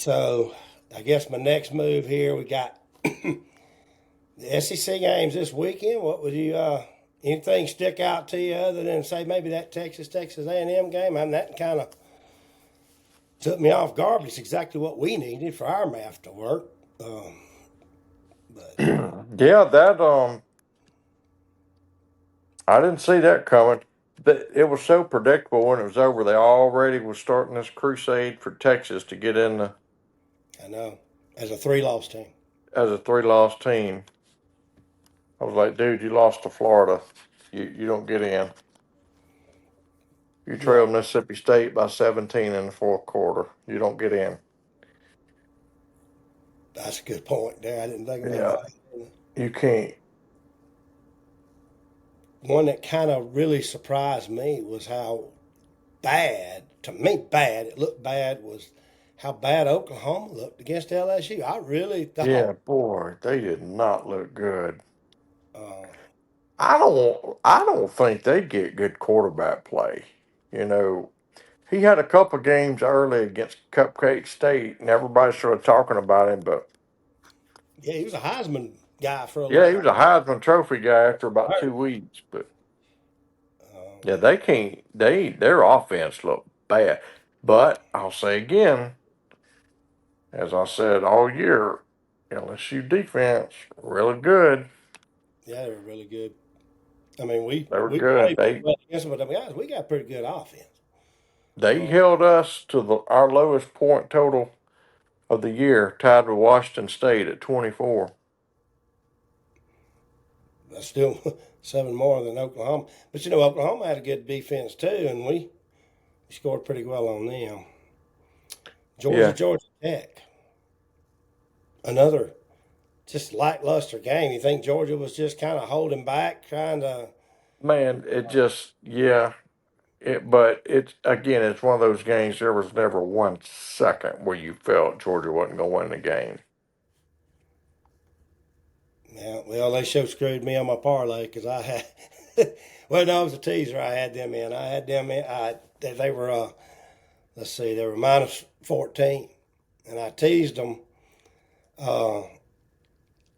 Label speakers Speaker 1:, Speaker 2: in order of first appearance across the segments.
Speaker 1: So I guess my next move here, we got the SEC games this weekend. What would you anything stick out to you other than say maybe that Texas A&M game? I mean, that kind of took me off guard. But it's exactly what we needed for our math to work. Um, but
Speaker 2: Yeah, that I didn't see that coming. It was so predictable when it was over. They already was starting this crusade for Texas to get in
Speaker 1: I know as a three-loss team.
Speaker 2: as a three-loss team. I was like, dude, you lost to Florida. You don't get in. You
Speaker 1: Yeah,
Speaker 2: trailed Mississippi State by 17 in the fourth quarter. You don't get in.
Speaker 1: that's a good point there. I didn't think about
Speaker 2: Yeah,
Speaker 1: that.
Speaker 2: you can't.
Speaker 1: One that kind of really surprised me was how bad, to me, bad, it looked bad, was how bad Oklahoma looked against LSU. I really
Speaker 2: Yeah,
Speaker 1: thought,
Speaker 2: boy, they did not look good.
Speaker 1: uh,
Speaker 2: I don't think they get good quarterback play. You know, he had a couple games early against Cupcake State, and everybody started talking about him. But
Speaker 1: yeah, he was a Heisman guy for a
Speaker 2: yeah, he
Speaker 1: while.
Speaker 2: was a Heisman Trophy guy after about
Speaker 1: Hurt.
Speaker 2: 2 weeks. But yeah,
Speaker 1: But
Speaker 2: they can't. Their offense looked bad. But I'll say again, as I said all year, LSU defense really good.
Speaker 1: yeah, they were really good. I mean, we
Speaker 2: They were
Speaker 1: we
Speaker 2: good.
Speaker 1: played pretty
Speaker 2: They
Speaker 1: well against them, but I mean, guys, we got pretty good offense.
Speaker 2: they
Speaker 1: Uh,
Speaker 2: held us to our lowest point total of the year, tied with Washington State at 24.
Speaker 1: that's still seven more than Oklahoma. But you know, Oklahoma had a good defense too, and we scored pretty well on them.
Speaker 2: Yeah,
Speaker 1: Georgia Tech, another just lackluster game. You think Georgia was just kind of holding back, trying to?
Speaker 2: man, it just yeah. But it's again, it's one of those games. There was never 1 second where you felt Georgia wasn't going to win the game.
Speaker 1: Yeah, well, they sure screwed me on my parlay because I had. Well, no, it was a teaser. I had them in. I had them in. They were. Let's see, they were minus 14, and I teased them uh,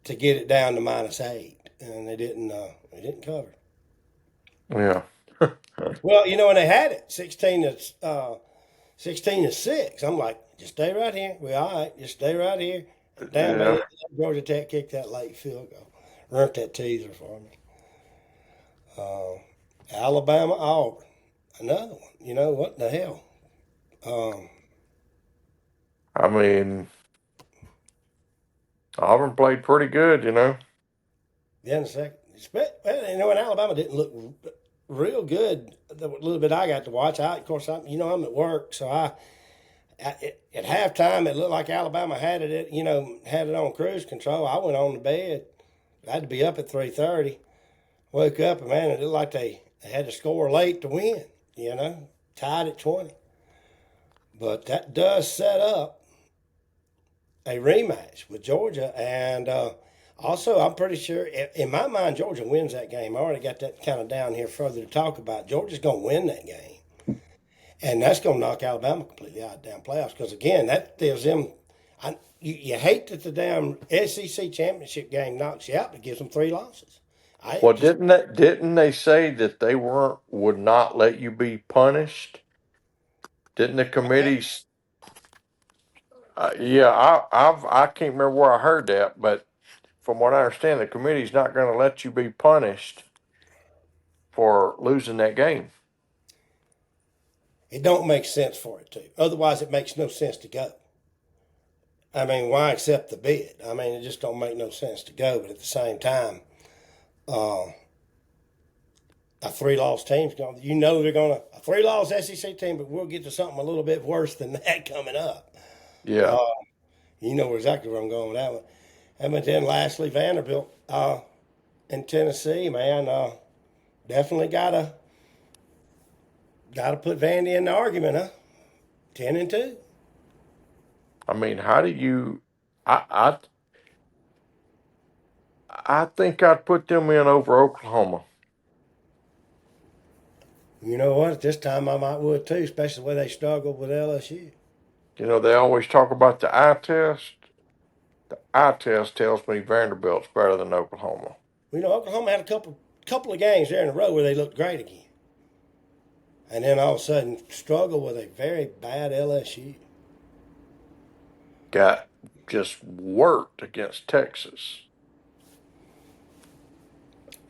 Speaker 1: to get it down to minus 8, and they didn't. They didn't cover.
Speaker 2: Yeah,
Speaker 1: Well, you know, and they had it 16-6. I'm like, just stay right here. We all right. Just stay right here. And down by the
Speaker 2: yeah.
Speaker 1: end, Georgia Tech kicked that late field goal. Runt that teaser for me. Uh, Alabama, Auburn, another one. You know what the hell? Um,
Speaker 2: I mean, Auburn played pretty good.
Speaker 1: then the second, well, you know, and Alabama didn't look real good. The little bit I got to watch, of course, I'm at work, so at halftime it looked like Alabama had it, had it on cruise control. I went on to bed. I had to be up at 3:30. Woke up and man, it looked like they had to score late to win. Tied at 20. But that does set up a rematch with Georgia, and also I'm pretty sure, in my mind, Georgia wins that game. I already got that kind of down here further to talk about. Georgia's going to win that game, and that's going to knock Alabama completely out of the damn playoffs. Because again, that gives them. You hate that the damn SEC championship game knocks you out, but gives them three losses. I
Speaker 2: Well,
Speaker 1: just
Speaker 2: didn't they say that they weren't would not let you be punished? Didn't the committees? Yeah, I can't remember where I heard that, but from what I understand, the committee's not going to let you be punished for losing that game.
Speaker 1: it don't make sense for it to. Otherwise, it makes no sense to go. I mean, why accept the bid? I mean, it just don't make no sense to go. But at the same time, uh, a three-loss team's going. They're going to a three-loss SEC team, but we'll get to something a little bit worse than that coming up.
Speaker 2: Yeah,
Speaker 1: Uh, you know exactly where I'm going with that one. And but then lastly, Vanderbilt in Tennessee, man, definitely gotta put Vandy in the argument, huh? 10-2.
Speaker 2: I mean, how do you? I I think I'd put them in over Oklahoma.
Speaker 1: You know what? At this time, I might would too, especially the way they struggled with LSU.
Speaker 2: You know, they always talk about the eye test. The eye test tells me Vanderbilt's better than Oklahoma.
Speaker 1: Oklahoma had a couple of games there in a row where they looked great again, and then all of a sudden struggle with a very bad LSU.
Speaker 2: Got just worked against Texas.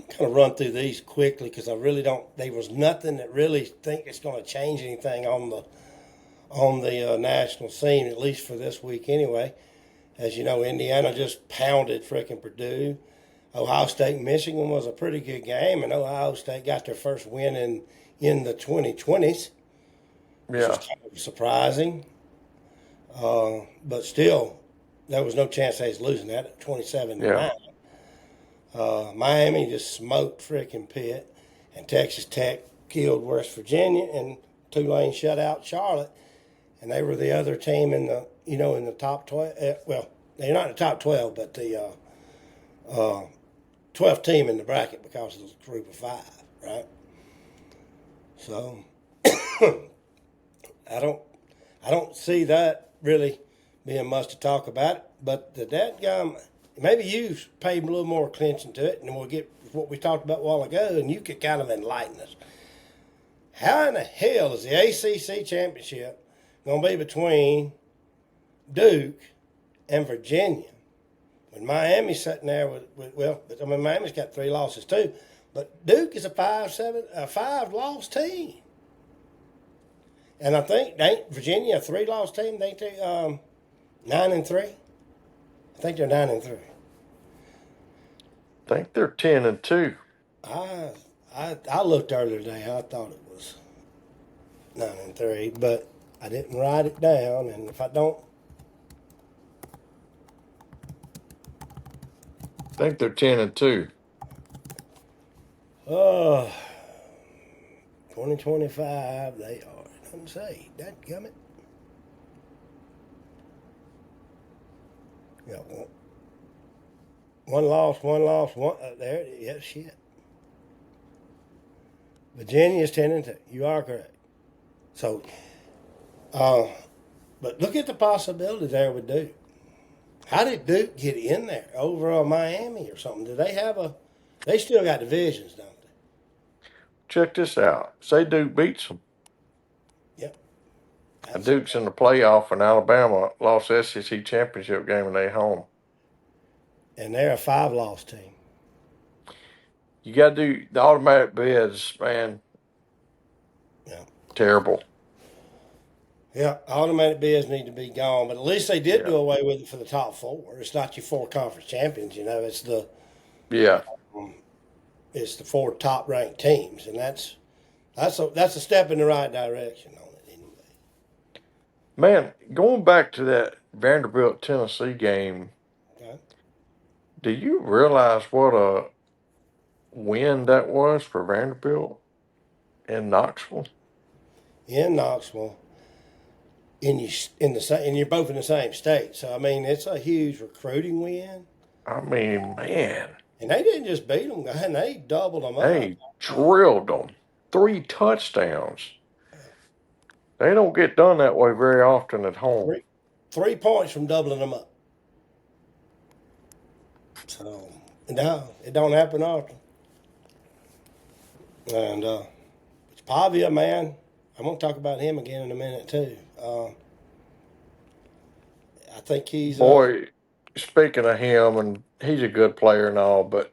Speaker 1: Kind of run through these quickly because I really don't. There was nothing that really think it's going to change anything on the national scene, at least for this week anyway. As you know, Indiana just pounded freaking Purdue. Ohio State and Michigan was a pretty good game, and Ohio State got their first win in the 2020s, which was
Speaker 2: Yeah,
Speaker 1: kind of surprising. But still, there was no chance they was losing that at 27-9.
Speaker 2: yeah.
Speaker 1: Miami just smoked freaking Pitt, and Texas Tech killed West Virginia, and Tulane shut out Charlotte, and they were the other team in the top 12. Well, they're not in the top 12, but the 12th team in the bracket because of the group of five, right? So I don't see that really being much to talk about. But the dadgum, maybe you paid a little more attention to it, and we'll get what we talked about a while ago, and you could kind of enlighten us. How in the hell is the ACC championship going to be between Duke and Virginia when Miami's sitting there Miami's got 3 losses too, but Duke is a 5-loss team, and I think ain't Virginia a 3-loss team? They 9-3. I think they're 9-3.
Speaker 2: I think they're 10-2.
Speaker 1: I looked earlier today. I thought it was 9-3, but I didn't write it down. And if I don't,
Speaker 2: I think they're 10-2.
Speaker 1: 2025 they are. It doesn't say. Dadgummit. Yeah, one loss, one. There, yeah, shit. Virginia's 10-2. You are correct. So, but look at the possibility there with Duke. How did Duke get in there over Miami or something? Do they have a? They still got divisions, don't they?
Speaker 2: Check this out. Say Duke beats them.
Speaker 1: Yep.
Speaker 2: And Duke's in the playoff, and Alabama lost the SEC championship game and they home.
Speaker 1: And they're a 5-loss team.
Speaker 2: You got to do the automatic bids, man.
Speaker 1: Yeah.
Speaker 2: Terrible.
Speaker 1: Yeah, automatic bids need to be gone, but at least they did
Speaker 2: Yeah.
Speaker 1: do away with it for the top 4. It's not your 4 conference champions, it's the
Speaker 2: Yeah.
Speaker 1: it's the 4 top ranked teams, and that's a step in the right direction on it anyway.
Speaker 2: Man, going back to that Vanderbilt Tennessee game,
Speaker 1: Okay.
Speaker 2: do you realize what a win that was for Vanderbilt in Knoxville?
Speaker 1: In Knoxville, and you're both in the same state, so I mean it's a huge recruiting win.
Speaker 2: I mean, man,
Speaker 1: And they didn't just beat them, and they doubled them up.
Speaker 2: they drilled them. 3 touchdowns. They don't get done that way very often at home.
Speaker 1: 3 points from doubling them up. So no, it don't happen often. And it's Pavia, man. I'm gonna talk about him again in a minute too. I think he's
Speaker 2: Boy, speaking of him, and he's a good player and all, but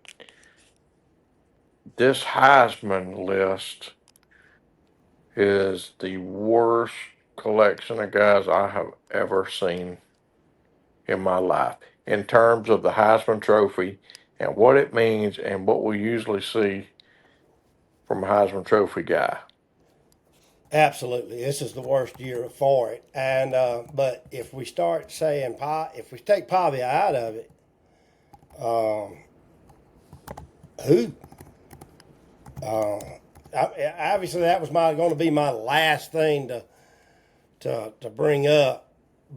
Speaker 2: this Heisman list is the worst collection of guys I have ever seen in my life in terms of the Heisman Trophy and what it means and what we usually see from a Heisman Trophy guy.
Speaker 1: absolutely. This is the worst year for it. And but if we start saying if we take Pavia out of it, who? Obviously, that was going to be my last thing to bring up,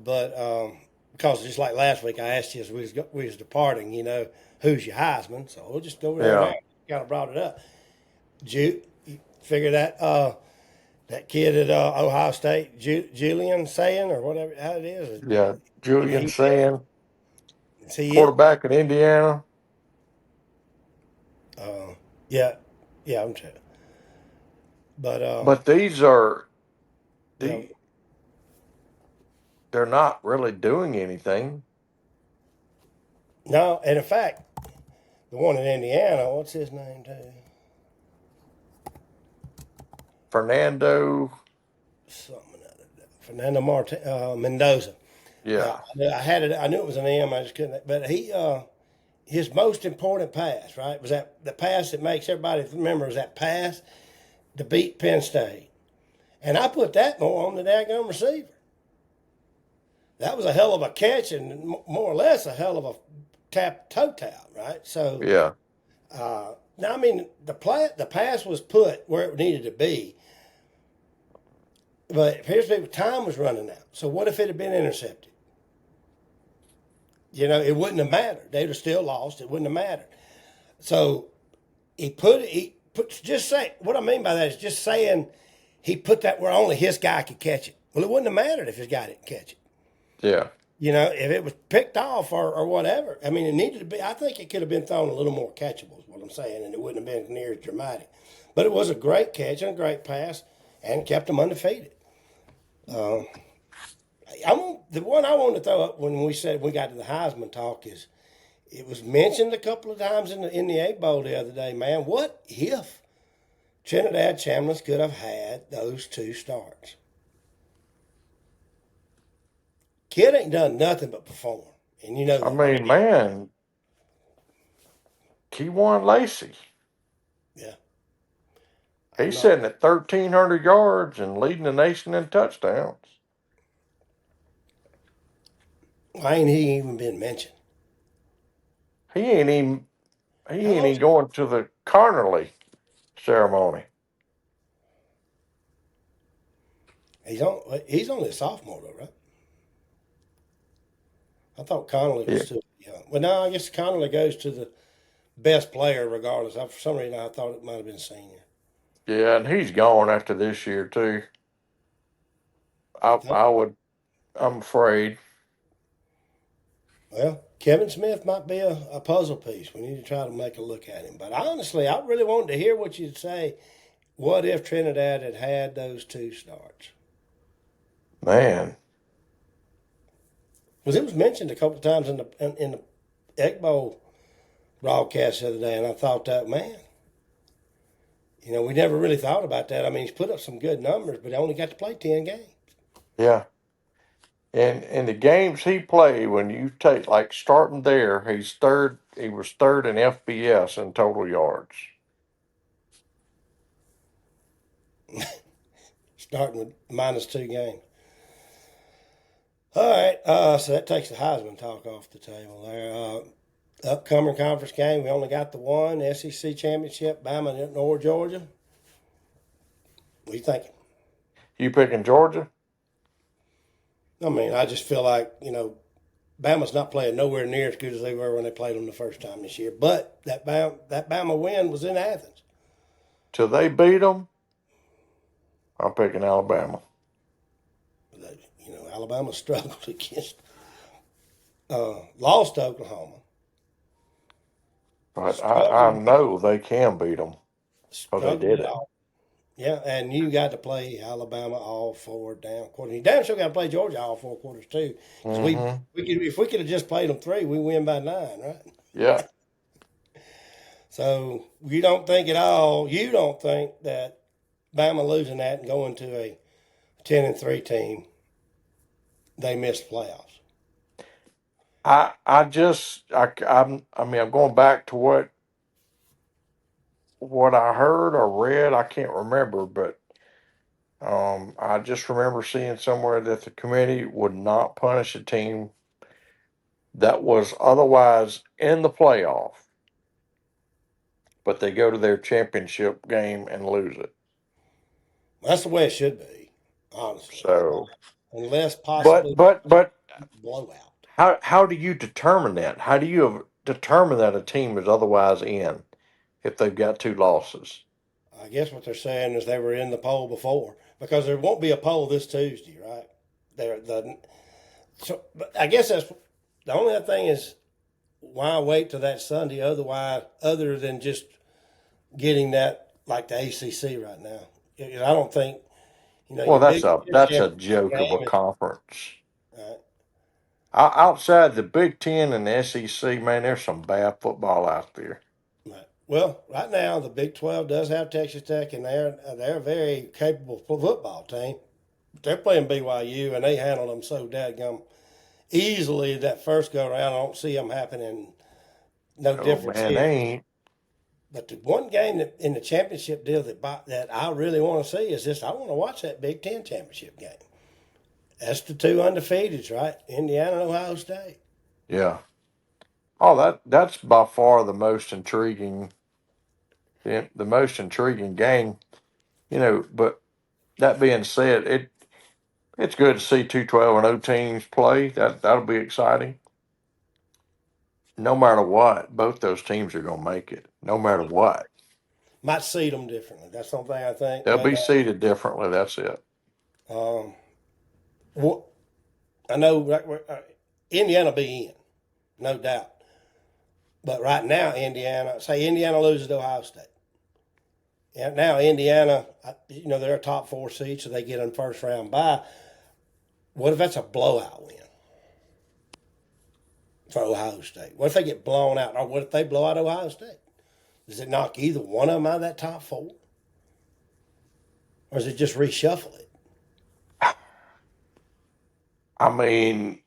Speaker 1: but because just like last week, I asked you as we was departing, who's your Heisman? So we'll just go over there.
Speaker 2: Yeah.
Speaker 1: Now. Kind of brought it up. You figure that That kid at Ohio State, Julian saying or whatever how it is.
Speaker 2: Yeah, Julian
Speaker 1: He
Speaker 2: Sand,
Speaker 1: see it.
Speaker 2: quarterback in Indiana.
Speaker 1: Uh, yeah, yeah, I'm sure. But
Speaker 2: But these are
Speaker 1: you know,
Speaker 2: the they're not really doing anything.
Speaker 1: no, and in fact, the one in Indiana, what's his name too?
Speaker 2: Fernando,
Speaker 1: Something other Fernando Mendoza. Yeah,
Speaker 2: yeah,
Speaker 1: I had it. I knew it was an M. I just couldn't. But his most important pass, right, was that the pass that makes everybody remember is that pass to beat Penn State. And I put that more on the daggone receiver. That was a hell of a catch and more or less a hell of a toe tap, right? So
Speaker 2: yeah,
Speaker 1: now I mean the pass was put where it needed to be, but here's the time was running out. So what if it had been intercepted? You know, it wouldn't have mattered. They'd have still lost. It wouldn't have mattered. So he put just say what I mean by that is just saying he put that where only his guy could catch it. Well, it wouldn't have mattered if his guy didn't catch it.
Speaker 2: yeah.
Speaker 1: You know, if it was picked off or whatever. I mean, it needed to be. I think it could have been thrown a little more catchable. Is what I'm saying, and it wouldn't have been near as dramatic. But it was a great catch and a great pass, and kept them undefeated. The one I wanted to throw up when we said we got to the Heisman talk is it was mentioned a couple of times in the Egg Bowl the other day. Man, what if Trinidad Chambliss could have had those two starts? Kid ain't done nothing but perform, and you know
Speaker 2: I
Speaker 1: that.
Speaker 2: mean, man, Keywan Lacey,
Speaker 1: Yeah, I'm
Speaker 2: he's
Speaker 1: not.
Speaker 2: sitting at 1,300 yards and leading the nation in touchdowns.
Speaker 1: Why ain't he even been mentioned?
Speaker 2: He ain't even he
Speaker 1: How
Speaker 2: ain't
Speaker 1: old?
Speaker 2: even going to the Carnerly ceremony.
Speaker 1: He's only a sophomore though, right? I thought Connolly was
Speaker 2: Yeah,
Speaker 1: still young. Well, no, I guess Connolly goes to the best player regardless. For some reason, I thought it might have been senior.
Speaker 2: yeah, and he's gone after this year too.
Speaker 1: You
Speaker 2: I
Speaker 1: think?
Speaker 2: I would I'm afraid.
Speaker 1: Well, Kevin Smith might be a puzzle piece. We need to try to make a look at him. But honestly, I really wanted to hear what you'd say. What if Trinidad had had those two starts?
Speaker 2: Man,
Speaker 1: Because it was mentioned a couple of times in the Egg Bowl broadcast the other day, and I thought that man, you know, we never really thought about that. I mean, he's put up some good numbers, but he only got to play 10 games.
Speaker 2: yeah. And in the games he played, when you take like starting there, he's third. He was third in FBS in total yards.
Speaker 1: Starting with -2 games. All right, so that takes the Heisman talk off the table there. Upcoming conference game, we only got the one SEC championship, Bama or Georgia. What are you thinking?
Speaker 2: You picking Georgia?
Speaker 1: I mean, I just feel like Bama's not playing nowhere near as good as they were when they played them the first time this year. But that Bama win was in Athens.
Speaker 2: Till they beat them, I'm picking Alabama.
Speaker 1: Alabama struggled against, lost to Oklahoma.
Speaker 2: But I
Speaker 1: Struggled,
Speaker 2: know they can beat them. Oh, they
Speaker 1: struggled
Speaker 2: did
Speaker 1: at
Speaker 2: it.
Speaker 1: all. Yeah, and you got to play Alabama all four down quarters. You damn sure got to play Georgia all four quarters too. Because
Speaker 2: Mm-hmm.
Speaker 1: if we could have just played them three, we win by 9, right?
Speaker 2: Yeah.
Speaker 1: So you don't think at all. You don't think that Bama losing that and going to a 10-3 team, they missed playoffs.
Speaker 2: I mean, I'm going back to what I heard or read. I can't remember, but I just remember seeing somewhere that the committee would not punish a team that was otherwise in the playoff, but they go to their championship game and lose it.
Speaker 1: That's the way it should be, honestly.
Speaker 2: So,
Speaker 1: Unless
Speaker 2: but
Speaker 1: possibly
Speaker 2: but but
Speaker 1: blowout.
Speaker 2: how do you determine that? How do you determine that a team is otherwise if they've got two losses?
Speaker 1: I guess what they're saying is they were in the poll before. because there won't be a poll this Tuesday, right? So, but I guess that's the only thing is why wait till that Sunday? Otherwise, other than just getting that like the ACC right now, I don't think
Speaker 2: Well,
Speaker 1: your Big Ten
Speaker 2: that's a
Speaker 1: championship
Speaker 2: joke of a
Speaker 1: game is
Speaker 2: conference.
Speaker 1: right.
Speaker 2: Outside the Big Ten and the SEC, man, there's some bad football out there.
Speaker 1: Right. Well, right now the Big 12 does have Texas Tech, and they're a very capable football team. They're playing BYU, and they handled them so dadgum easily that first go around. I don't see them happening no
Speaker 2: Oh
Speaker 1: difference
Speaker 2: man, they
Speaker 1: here.
Speaker 2: ain't.
Speaker 1: But the one game in the championship deal that I really want to see is this. I want to watch that Big Ten championship game. That's the two undefeateds, right? Indiana and Ohio State.
Speaker 2: Yeah. Oh, that's by far the most intriguing, the most intriguing game. But that being said, it's good to see two 12-0 teams play. That'll be exciting. No matter what, both those teams are gonna make it. No matter what,
Speaker 1: Might seed them differently. That's something I think.
Speaker 2: they'll
Speaker 1: But
Speaker 2: be seated differently. That's it.
Speaker 1: what I know, Indiana be in, no doubt. But right now, Indiana loses to Ohio State. And now Indiana, they're a top four seed, so they get in first round bye. What if that's a blowout win for Ohio State? What if they get blown out? Or what if they blow out Ohio State? Does it knock either one of them out of that top four? Or does it just reshuffle it?
Speaker 2: I mean,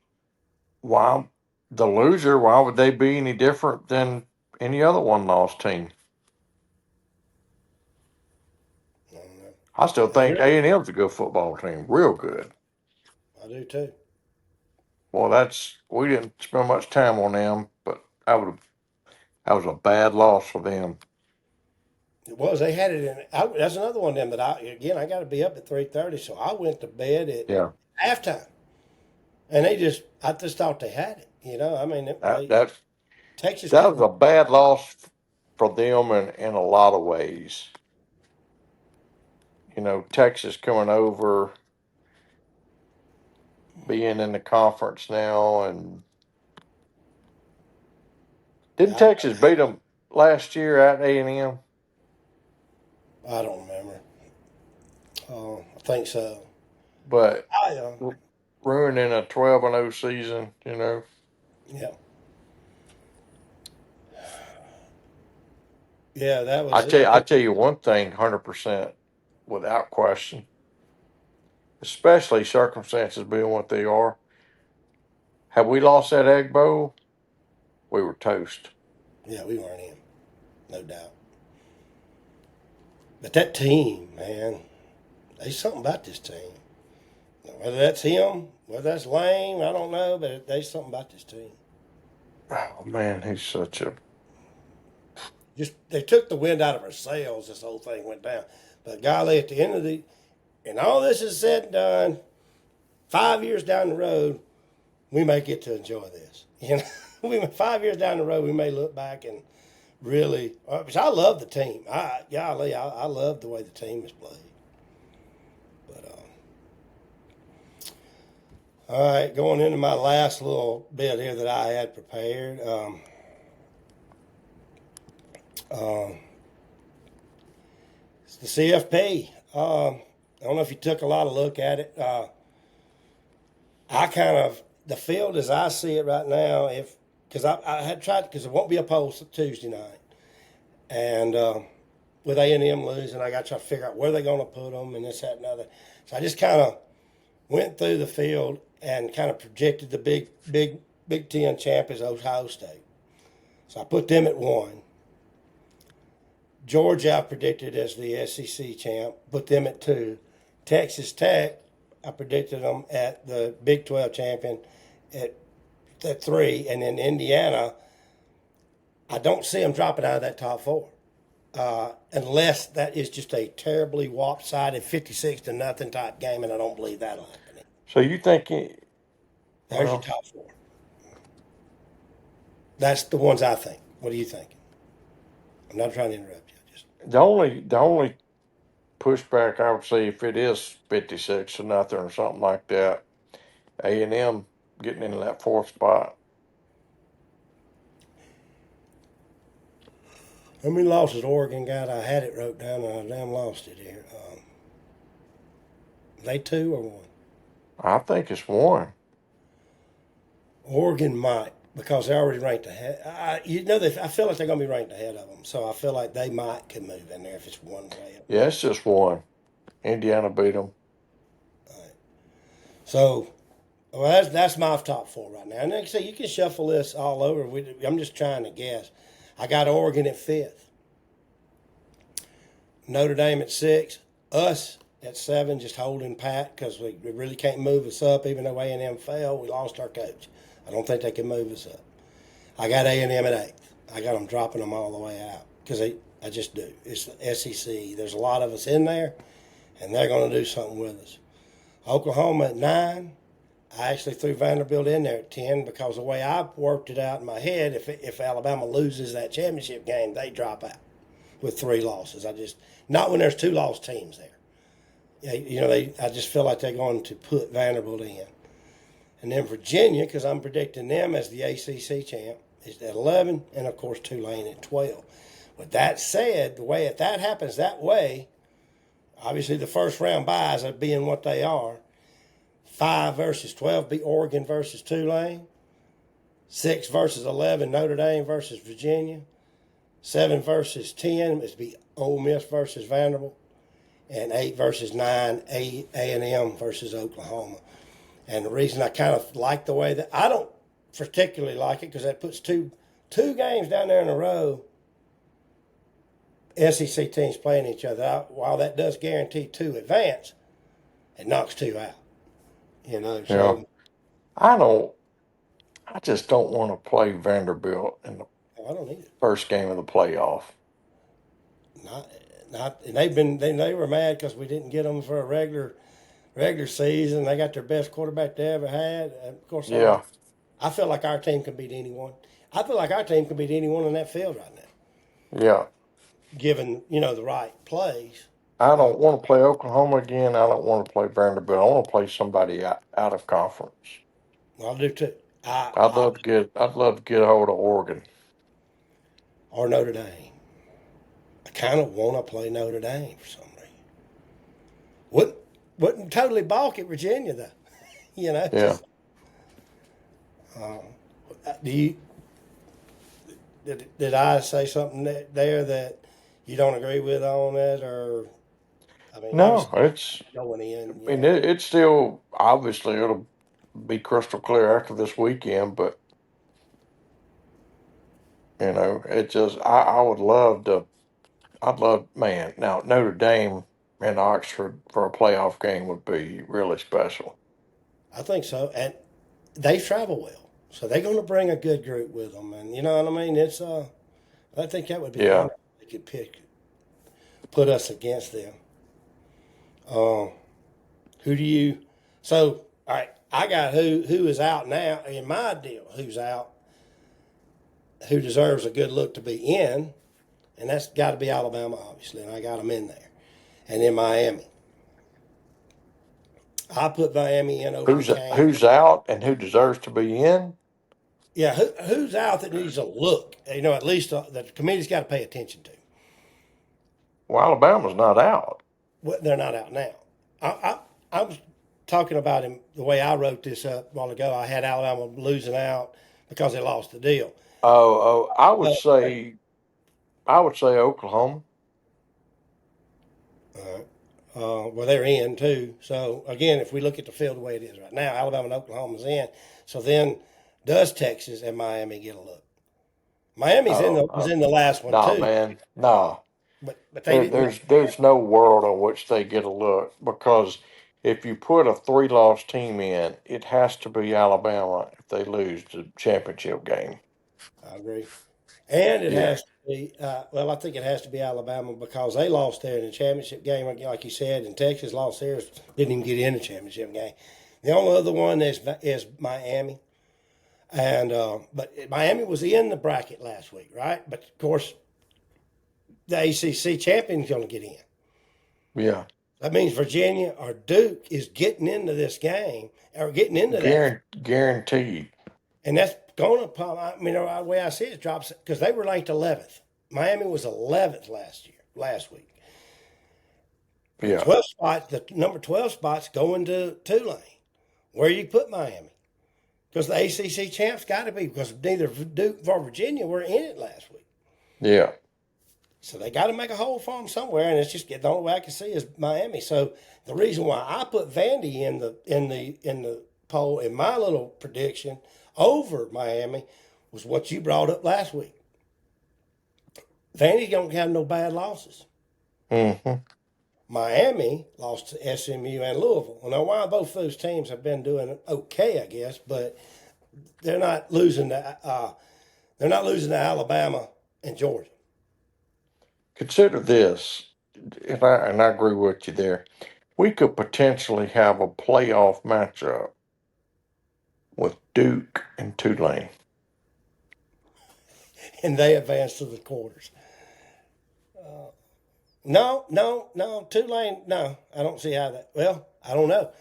Speaker 2: why the loser? Why would they be any different than any other one-loss team?
Speaker 1: I don't know.
Speaker 2: I still
Speaker 1: They
Speaker 2: think
Speaker 1: really,
Speaker 2: A&M's a good football team, real good.
Speaker 1: I do too.
Speaker 2: Well, we didn't spend much time on them, but that was a bad loss for them.
Speaker 1: It was. They had it in. That's another one of them that I got to be up at 3:30, so I went to bed at
Speaker 2: Yeah,
Speaker 1: halftime, and I just thought they had it. I mean,
Speaker 2: that that
Speaker 1: Texas
Speaker 2: that was
Speaker 1: couldn't.
Speaker 2: a bad loss for them in a lot of ways. Texas coming over, being in the conference now, and didn't
Speaker 1: I,
Speaker 2: Texas beat them last year at A&M?
Speaker 1: I don't remember. I think so.
Speaker 2: But
Speaker 1: I
Speaker 2: ruining a 12-0 season,
Speaker 1: Yeah, yeah, that was it.
Speaker 2: I tell you one thing, 100% without question, especially circumstances being what they are. Had we lost that Egg Bowl, we were toast.
Speaker 1: Yeah, we weren't in, no doubt. But that team, man, there's something about this team. Whether that's him, whether that's Lane, I don't know, but there's something about this team.
Speaker 2: Oh man, he's such a
Speaker 1: Just they took the wind out of our sails. This whole thing went down. But golly, at the end of and all this is said and done, 5 years down the road, we may get to enjoy this. 5 years down the road, we may look back and really. Because I love the team. I love the way the team is played. But all right, going into my last little bit here that I had prepared. It's the CFP. I don't know if you took a lot of look at it. The field as I see it right now, because I had tried because it won't be a poll Tuesday night, and with A&M losing, I got to try to figure out where they're going to put them and this, that, and other. So I just kind of went through the field and kind of projected the Big Ten champ as Ohio State. So I put them at 1. Georgia I predicted as the SEC champ, put them at 2. Texas Tech, I predicted them at the Big 12 champion at 3. And then Indiana, I don't see them dropping out of that top 4. Unless that is just a terribly lopsided 56-0 type game, and I don't believe that'll happen.
Speaker 2: So you think?
Speaker 1: There's your
Speaker 2: Well,
Speaker 1: top 4. That's the ones I think. What are you thinking? I'm not trying to interrupt you. Just
Speaker 2: the only pushback I would say if it is 56-0 or something like that, A&M getting into that fourth spot.
Speaker 1: How many losses Oregon got? I had it wrote down and I damn lost it here. They 2 or 1?
Speaker 2: I think it's 1.
Speaker 1: Oregon might because they're already ranked ahead. I feel like they're going to be ranked ahead of them, so I feel like they could move in there if it's 1 play.
Speaker 2: Yeah, it's just 1. Indiana beat them.
Speaker 1: So, well, that's my top 4 right now. And like I say, you can shuffle this all over. I'm just trying to guess. I got Oregon at 5th, Notre Dame at 6, us at 7, just holding pat because we really can't move us up. Even though A&M fell, we lost our coach. I don't think they can move us up. I got A&M at 8th. I got them dropping them all the way out because I just do. It's the SEC. There's a lot of us in there, and they're going to do something with us. Oklahoma at 9. I actually threw Vanderbilt in there at 10 because the way I worked it out in my head, if Alabama loses that championship game, they drop out with 3 losses. Not when there's 2 lost teams there. I just feel like they're going to put Vanderbilt in. And then Virginia, because I'm predicting them as the ACC champ, is at 11, and of course Tulane at 12. With that said, the way if that happens that way, obviously the first round buys are being what they are. 5 versus 12 be Oregon versus Tulane. 6 versus 11 Notre Dame versus Virginia. 7 versus 10 is be Ole Miss versus Vanderbilt. And 8 versus 9 A&M versus Oklahoma. And the reason I kind of like the way that I don't particularly like it because that puts two games down there in a row. SEC teams playing each other. While that does guarantee 2 advance, it knocks 2 out.
Speaker 2: Yeah. I just don't want to play Vanderbilt in the
Speaker 1: I don't need it.
Speaker 2: first game of the playoff.
Speaker 1: And they were mad because we didn't get them for a regular season. They got their best quarterback they ever had. Of course,
Speaker 2: Yeah.
Speaker 1: I feel like our team can beat anyone. I feel like our team can beat anyone in that field right now,
Speaker 2: Yeah.
Speaker 1: given the right plays.
Speaker 2: I don't want to play Oklahoma again. I don't want to play Vanderbilt. I want to play somebody out of conference.
Speaker 1: I'll do too.
Speaker 2: I'd love to get a hold of Oregon.
Speaker 1: Or Notre Dame. I kind of want to play Notre Dame for some reason. Wouldn't totally balk at Virginia though.
Speaker 2: Yeah.
Speaker 1: Did I say something there that you don't agree with on it, or
Speaker 2: No, it's.
Speaker 1: going in?
Speaker 2: I mean, it's still obviously it'll be crystal clear after this weekend, but it just I would love to. Man. Now Notre Dame and Oxford for a playoff game would be really special.
Speaker 1: I think so, and they travel well, so they're going to bring a good group with them, and you know what I mean. It's I think that would be
Speaker 2: Yeah.
Speaker 1: they could put us against them. Who do you? So all right, I got who is out now in my deal. Who's out? Who deserves a good look to be in? And that's got to be Alabama, obviously, and I got them in there. And then Miami. I put Miami in over Kansas.
Speaker 2: Who's out and who deserves to be in?
Speaker 1: Yeah, who's out that needs a look? At least that the committee's got to pay attention to.
Speaker 2: Well, Alabama's not out.
Speaker 1: Well, they're not out now. I was talking about him the way I wrote this up a while ago. I had Alabama losing out because they lost the deal.
Speaker 2: Oh, I would say Oklahoma.
Speaker 1: Well, they're in too. So again, if we look at the field the way it is right now, Alabama and Oklahoma's in. So then, does Texas and Miami get a look? Miami's was in the last one
Speaker 2: Nah,
Speaker 1: too.
Speaker 2: man, nah.
Speaker 1: But they
Speaker 2: there's no world on which they get a look because if you put a 3-loss team in, it has to be Alabama if they lose the championship game.
Speaker 1: I agree. And it has to be, I think it has to be Alabama because they lost there in the championship game, like you said, and Texas lost theirs, didn't even get in the championship game. The only other one is Miami. And but Miami was in the bracket last week, right? But, of course, the ACC champion's going to get in.
Speaker 2: Yeah.
Speaker 1: That means Virginia or Duke is getting into this game or getting into that,
Speaker 2: Guaranteed.
Speaker 1: and that's going to. I mean, the way I see it, drops because they were ranked 11th. Miami was 11th last week. The
Speaker 2: Yeah.
Speaker 1: 12 spot, the number 12 spots going to Tulane. Where you put Miami? Because the ACC champs got to be, because neither Duke nor Virginia were in it last week.
Speaker 2: Yeah.
Speaker 1: So they got to make a hole for them somewhere, and it's just the only way I can see is Miami. So the reason why I put Vandy in the poll in my little prediction over Miami was what you brought up last week. Vandy don't have no bad losses.
Speaker 2: Mm-hmm.
Speaker 1: Miami lost to SMU and Louisville. Well, now why both those teams have been doing okay, I guess, but they're not losing to Alabama and Georgia.
Speaker 2: Consider this, and I agree with you there. We could potentially have a playoff matchup with Duke and Tulane.
Speaker 1: And they advance to the quarters. No, Tulane, no, I don't see how that. Well, I don't know,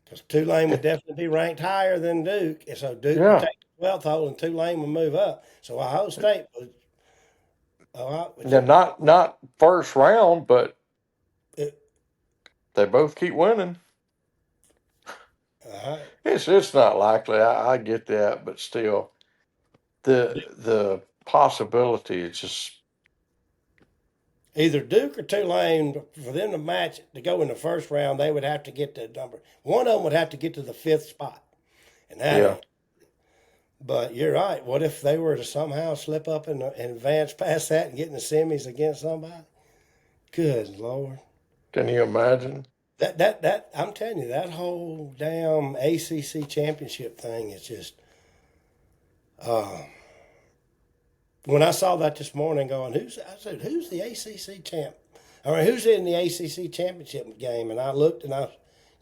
Speaker 1: because Tulane would definitely be ranked higher than Duke, and so Duke would
Speaker 2: Yeah.
Speaker 1: take the 12th hole, and Tulane would move up. So Ohio State would.
Speaker 2: They're not first round, but
Speaker 1: It,
Speaker 2: they both keep winning.
Speaker 1: uh,
Speaker 2: It's not likely. I get that, but still, the possibility is just
Speaker 1: either Duke or Tulane, for them to match to go in the first round, they would have to get to number. One of them would have to get to the 5th spot, and that.
Speaker 2: yeah.
Speaker 1: But you're right. What if they were to somehow slip up and advance past that and get in the semis against somebody? Good Lord.
Speaker 2: Can you imagine?
Speaker 1: That I'm telling you, that whole damn ACC championship thing is just. When I saw that this morning, I said, who's the ACC champ? All right, who's in the ACC championship game? And I looked, and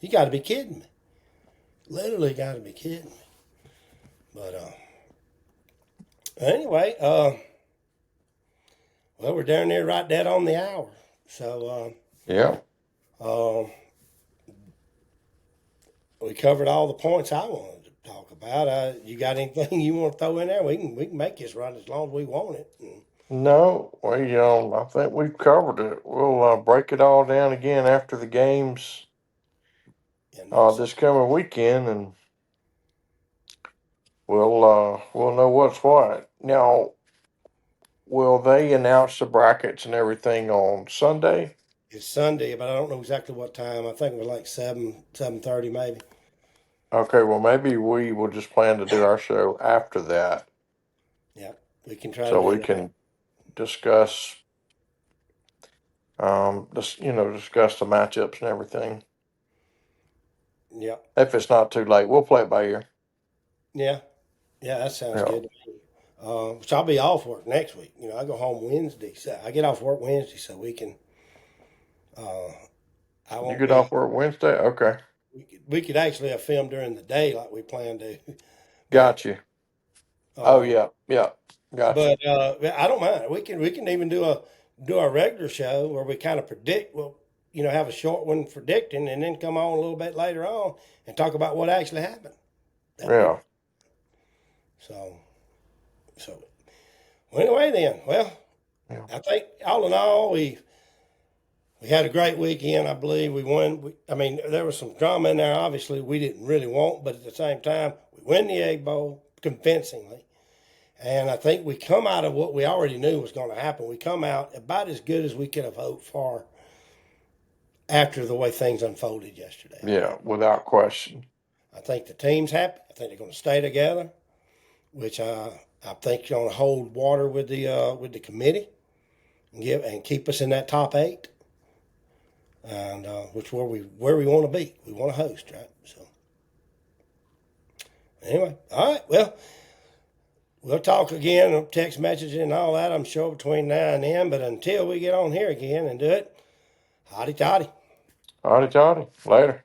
Speaker 1: you got to be kidding me. Literally, got to be kidding me. But anyway, well, we're down there right dead on the hour. So
Speaker 2: Yeah.
Speaker 1: we covered all the points I wanted to talk about. You got anything you want to throw in there? We can make this run as long as we want it.
Speaker 2: No, I think we've covered it. We'll break it all down again after the games this coming weekend, and we'll know what's what. Now, will they announce the brackets and everything on Sunday?
Speaker 1: It's Sunday, but I don't know exactly what time. I think it was like 7:30 maybe.
Speaker 2: Okay, well maybe we will just plan to do our show after that,
Speaker 1: Yeah, we can try
Speaker 2: so
Speaker 1: to do
Speaker 2: we
Speaker 1: that.
Speaker 2: can discuss discuss the matchups and everything.
Speaker 1: Yeah,
Speaker 2: If it's not too late, we'll play it by ear.
Speaker 1: yeah, that sounds
Speaker 2: Yeah.
Speaker 1: good to me. Which I'll be off work next week. I go home Wednesday. So I get off work Wednesday, so we can. I
Speaker 2: You
Speaker 1: won't
Speaker 2: get
Speaker 1: be.
Speaker 2: off work Wednesday? Okay.
Speaker 1: We could actually have filmed during the day like we planned to.
Speaker 2: Got you. Oh yeah. Got you.
Speaker 1: But I don't mind. We can even do a regular show where we kind of predict. Well, have a short one predicting, and then come on a little bit later on and talk about what actually happened.
Speaker 2: Yeah.
Speaker 1: So well, anyway, then. Well,
Speaker 2: Yeah.
Speaker 1: I think all in all, we had a great weekend. I believe we won. There was some drama in there. Obviously, we didn't really want, but at the same time, we win the Egg Bowl convincingly. And I think we come out of what we already knew was going to happen. We come out about as good as we could have hoped for after the way things unfolded yesterday.
Speaker 2: Yeah, without question.
Speaker 1: I think the team's happy. I think they're going to stay together, which I think going to hold water with the committee and keep us in that top 8. And which where we want to be. We want to host, right? So anyway, all right. Well, we'll talk again, text messaging and all that, I'm sure, between now and then. But until we get on here again and do it, hotty toddy.
Speaker 2: Howdy, Later.